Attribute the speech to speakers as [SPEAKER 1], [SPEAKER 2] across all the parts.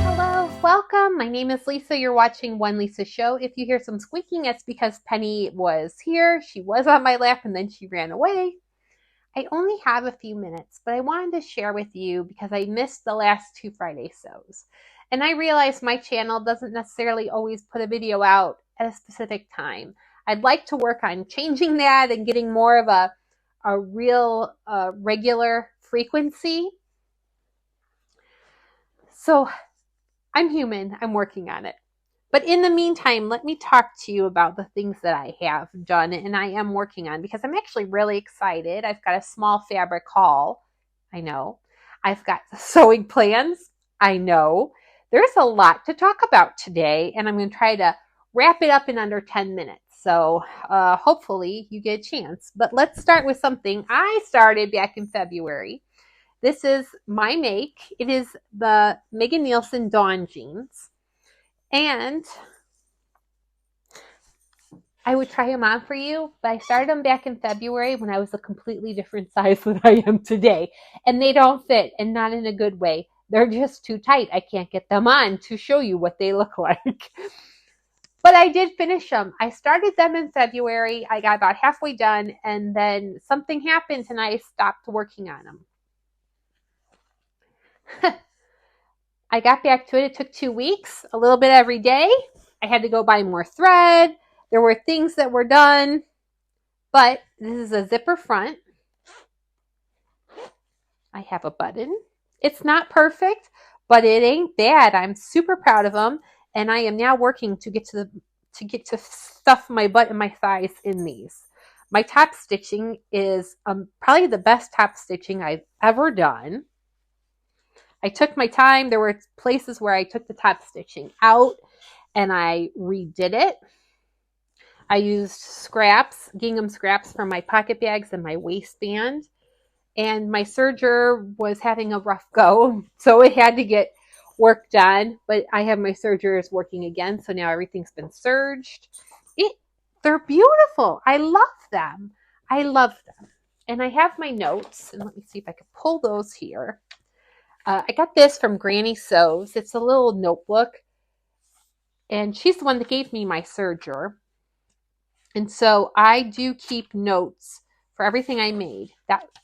[SPEAKER 1] Hello, welcome. My name is Lisa. You're watching One Lisa Show. If you hear some squeaking, it's because Penny was here. She was on my lap and then she ran away. I only have a few minutes, but I wanted to share with you because I missed the last two Friday shows. And I realized my channel doesn't necessarily always put a video out at a specific time. I'd like to work on changing that and getting more of a real regular frequency. So I'm human. I'm working on it. But in the meantime, let me talk to you about the things that I have done and I am working on because I'm actually really excited. I've got a small fabric haul. I know. I've got sewing plans. I know. There's a lot to talk about today, and I'm going to try to wrap it up in under 10 minutes. So hopefully you get a chance. But let's start with something I started back in February. This is my make. It is the Megan Nielsen Dawn jeans. And I would try them on for you, but I started them back in February when I was a completely different size than I am today. And they don't fit, and not in a good way. They're just too tight. I can't get them on to show you what they look like. But I did finish them. I started them in February. I got about halfway done, and then something happened and I stopped working on them. I got back to it. It took 2 weeks, a little bit every day. I had to go buy more thread. There were things that were done, but this is a zipper front. I have a button. It's not perfect, but it ain't bad. I'm super proud of them, and I am now working to get to stuff my butt and my thighs in these. My top stitching is probably the best top stitching I've ever done. I took my time. There were places where I took the top stitching out and I redid it. I used scraps, gingham scraps from my pocket bags and my waistband. And my serger was having a rough go, so it had to get work done. But I have my sergers working again, so now everything's been serged. They're beautiful. I love them. I love them. And I have my notes, and let me see if I can pull those here. I got this from Granny Sews. It's a little notebook, and she's the one that gave me my serger. And so I do keep notes for everything I made.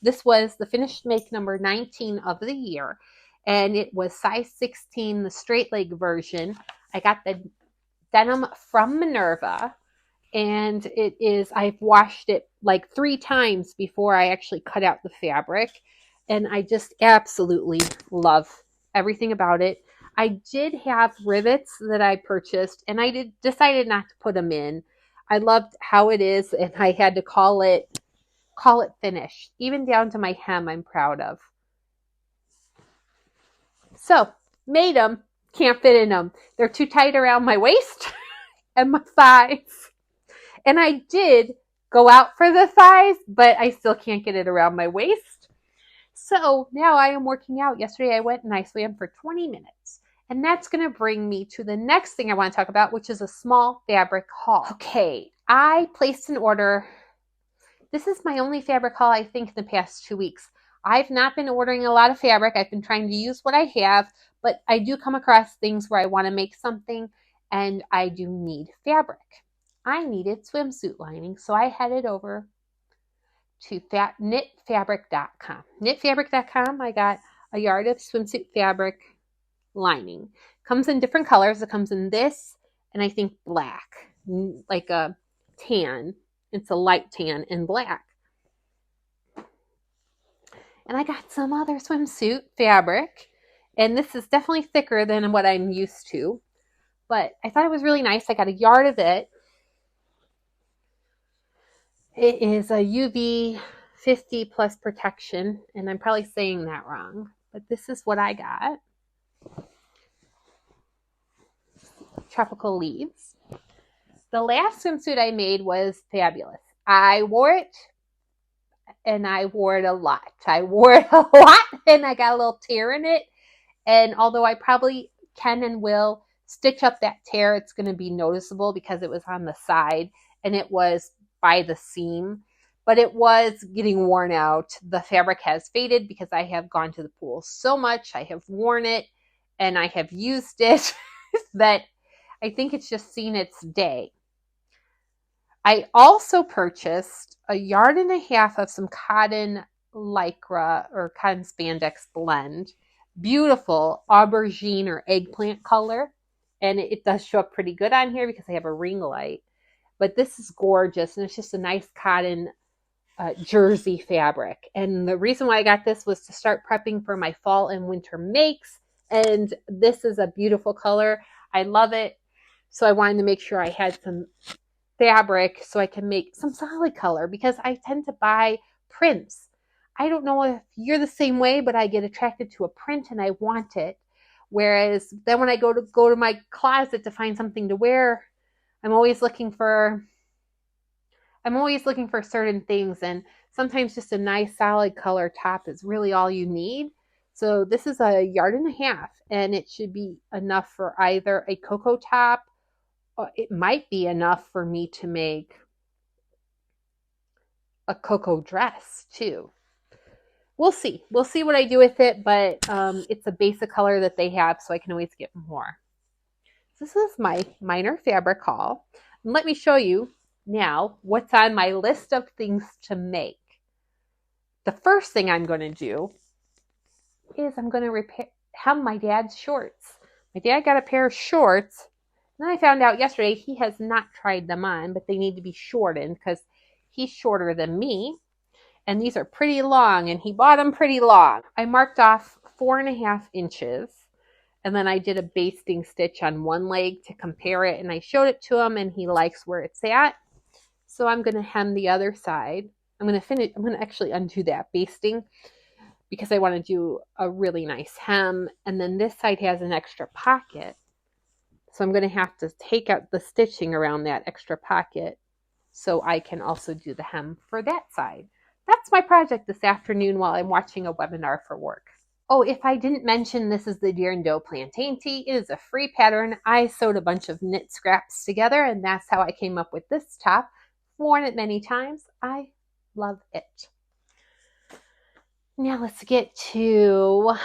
[SPEAKER 1] This was the finished make number 19 of the year, and it was size 16, the straight leg version. I got the denim from Minerva, and I've washed it like 3 times before I actually cut out the fabric. And I just absolutely love everything about it. I did have rivets that I purchased, and I decided not to put them in. I loved how it is, and I had to call it finished. Even down to my hem, I'm proud of. So, made them. Can't fit in them. They're too tight around my waist and my thighs. And I did go out for the thighs, but I still can't get it around my waist. So now I am working out. Yesterday I went and I swam for 20 minutes. And that's going to bring me to the next thing I want to talk about, which is a small fabric haul. Okay, I placed an order. This is my only fabric haul, I think, in the past 2 weeks. I've not been ordering a lot of fabric. I've been trying to use what I have, but I do come across things where I want to make something and I do need fabric. I needed swimsuit lining, so I headed over to knitfabric.com. Knitfabric.com, I got a yard of swimsuit fabric lining. Comes in different colors. It comes in this and I think black, like a tan. It's a light tan and black. And I got some other swimsuit fabric, and this is definitely thicker than what I'm used to, but I thought it was really nice. I got a yard of it. It is a UV 50 plus protection, and I'm probably saying that wrong, but this is what I got. Tropical leaves. The last swimsuit I made was fabulous. I wore it, and I wore it a lot. And I got a little tear in it, and although I probably can and will stitch up that tear, it's going to be noticeable because it was on the side, and it was by the seam. but it was getting worn out. The fabric has faded because I have gone to the pool so much. I have worn it and I have used it that I think it's just seen its day. I also purchased a yard and a half of some cotton lycra or cotton spandex blend. Beautiful aubergine or eggplant color. And it does show up pretty good on here because I have a ring light. But this is gorgeous, and it's just a nice cotton jersey fabric. And the reason why I got this was to start prepping for my fall and winter makes. And this is a beautiful color. I love it. So I wanted to make sure I had some fabric so I can make some solid color because I tend to buy prints. I don't know if you're the same way, but I get attracted to a print and I want it. Whereas then when I go to my closet to find something to wear, I'm always looking for certain things, and sometimes just a nice solid color top is really all you need. So this is a yard and a half, and it should be enough for either a cocoa top, or it might be enough for me to make a cocoa dress too. We'll see. We'll see what I do with it, but it's a basic color that they have, so I can always get more. This is my minor fabric haul. And let me show you now what's on my list of things to make. The first thing I'm going to do is I'm going to hem my dad's shorts. My dad got a pair of shorts, and then I found out yesterday he has not tried them on, but they need to be shortened because he's shorter than me, and these are pretty long, and he bought them pretty long. I marked off 4.5 inches. And then I did a basting stitch on one leg to compare it, and I showed it to him, and he likes where it's at. So I'm going to hem the other side. I'm going to actually undo that basting because I want to do a really nice hem. And then this side has an extra pocket. So I'm going to have to take out the stitching around that extra pocket so I can also do the hem for that side. That's my project this afternoon while I'm watching a webinar for work. Oh, if I didn't mention, this is the Deer and Doe Plantain Tee. It is a free pattern. I sewed a bunch of knit scraps together, and that's how I came up with this top. Worn it many times. I love it. Now let's get to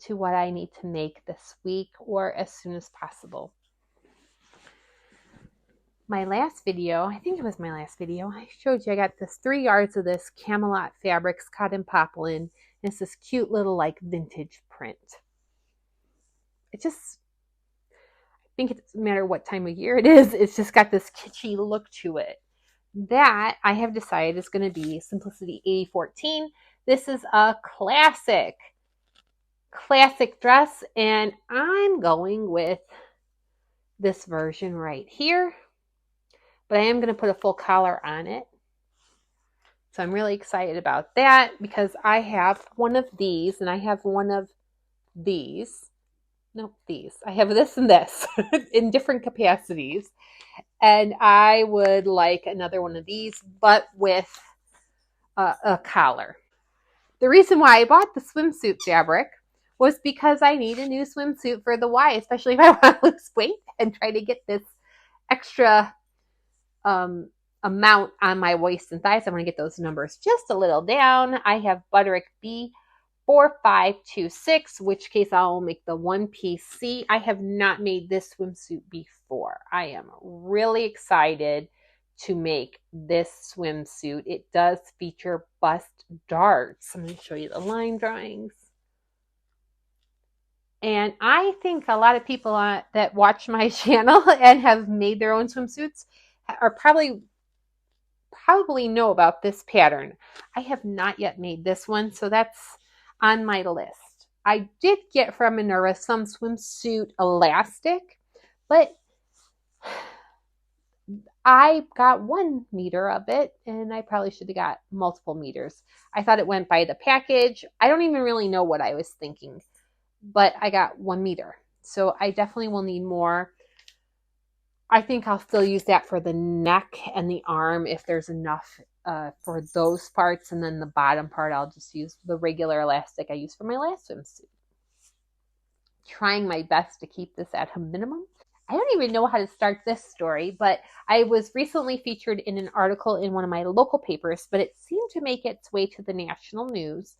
[SPEAKER 1] what I need to make this week or as soon as possible. My last video, I think it was my last video, I showed you I got this 3 yards of this Camelot Fabrics cotton poplin. It's this cute little like vintage print. It just, I think it doesn't matter what time of year it is, it's just got this kitschy look to it. That I have decided is going to be Simplicity 8014. This is a classic dress, and I'm going with this version right here. But I am going to put a full collar on it. So I'm really excited about that because I have one of these and I have one of these. Nope, these. I have this and this in different capacities. And I would like another one of these, but with a collar. The reason why I bought the swimsuit fabric was because I need a new swimsuit for the Y, especially if I want to lose weight and try to get this extra amount on my waist and thighs. I want to get those numbers just a little down. I have Butterick B4526, which case I'll make the one piece C. I have not made this swimsuit before. I am really excited to make this swimsuit. It does feature bust darts. I'm going to show you the line drawings. And I think a lot of people that watch my channel and have made their own swimsuits are probably know about this pattern. I have not yet made this one, so that's on my list. I did get from Minerva some swimsuit elastic, but I got 1 meter of it, and I probably should have got multiple meters. I thought it went by the package. I don't even really know what I was thinking, but I got 1 meter. So I definitely will need more. I think I'll still use that for the neck and the arm if there's enough for those parts. And then the bottom part, I'll just use the regular elastic I used for my last swimsuit. Trying my best to keep this at a minimum. I don't even know how to start this story, but I was recently featured in an article in one of my local papers, but it seemed to make its way to the national news.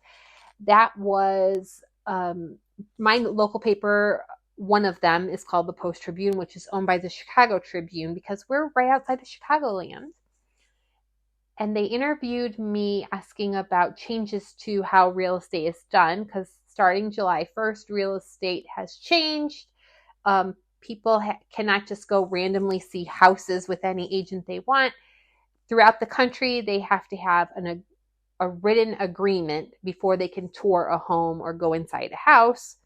[SPEAKER 1] That was my local paper. One of them is called the Post Tribune, which is owned by the Chicago Tribune because we're right outside of Chicagoland. And they interviewed me asking about changes to how real estate is done because starting July 1st, real estate has changed. People cannot just go randomly see houses with any agent they want. Throughout the country, they have to have a written agreement before they can tour a home or go inside a house.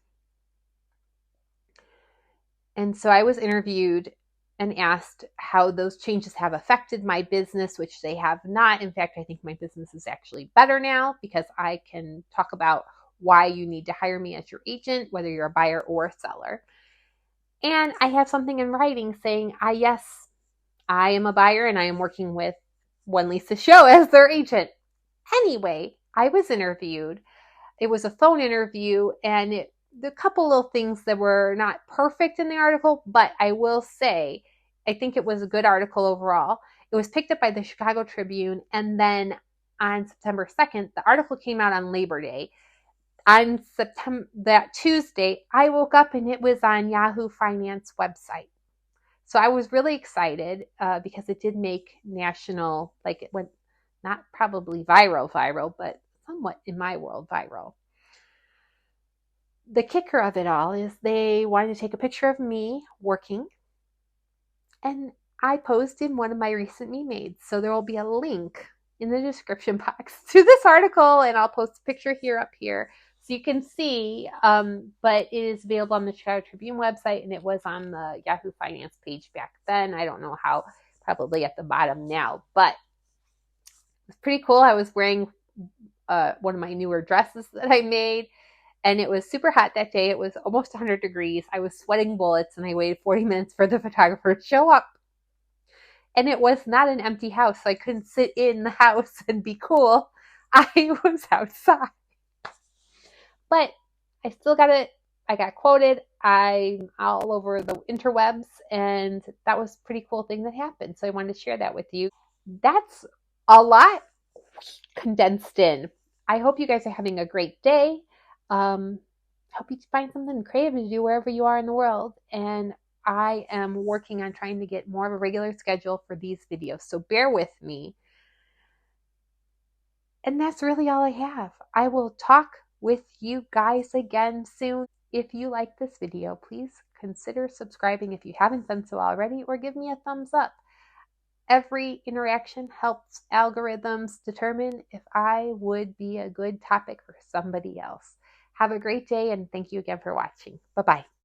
[SPEAKER 1] And so I was interviewed and asked how those changes have affected my business, which they have not. In fact, I think my business is actually better now because I can talk about why you need to hire me as your agent, whether you're a buyer or a seller. And I have something in writing saying, yes, I am a buyer and I am working with One Lisa Show as their agent. Anyway, I was interviewed. It was a phone interview, and the couple little things that were not perfect in the article, but I will say, I think it was a good article overall. It was picked up by the Chicago Tribune, and then on September 2nd, the article came out on Labor Day. On that Tuesday, I woke up and it was on Yahoo Finance website. So I was really excited because it did make national, like it went not probably viral, but somewhat in my world viral. The kicker of it all is they wanted to take a picture of me working, and I posed in one of my recent made. So there will be a link in the description box to this article, and I'll post a picture up here so you can see. But it is available on the Chicago Tribune website, and it was on the Yahoo Finance page back then. I don't know how, probably at the bottom now, but it was pretty cool. I was wearing one of my newer dresses that I made. And it was super hot that day. It was almost 100 degrees. I was sweating bullets, and I waited 40 minutes for the photographer to show up. And it was not an empty house, so I couldn't sit in the house and be cool. I was outside. But I still got it. I got quoted. I'm all over the interwebs, and that was a pretty cool thing that happened. So I wanted to share that with you. That's a lot condensed in. I hope you guys are having a great day. Hope you find something creative to do wherever you are in the world. And I am working on trying to get more of a regular schedule for these videos. So bear with me. And that's really all I have. I will talk with you guys again soon. If you like this video, please consider subscribing if you haven't done so already, or give me a thumbs up. Every interaction helps algorithms determine if I would be a good topic for somebody else. Have a great day, and thank you again for watching. Bye-bye.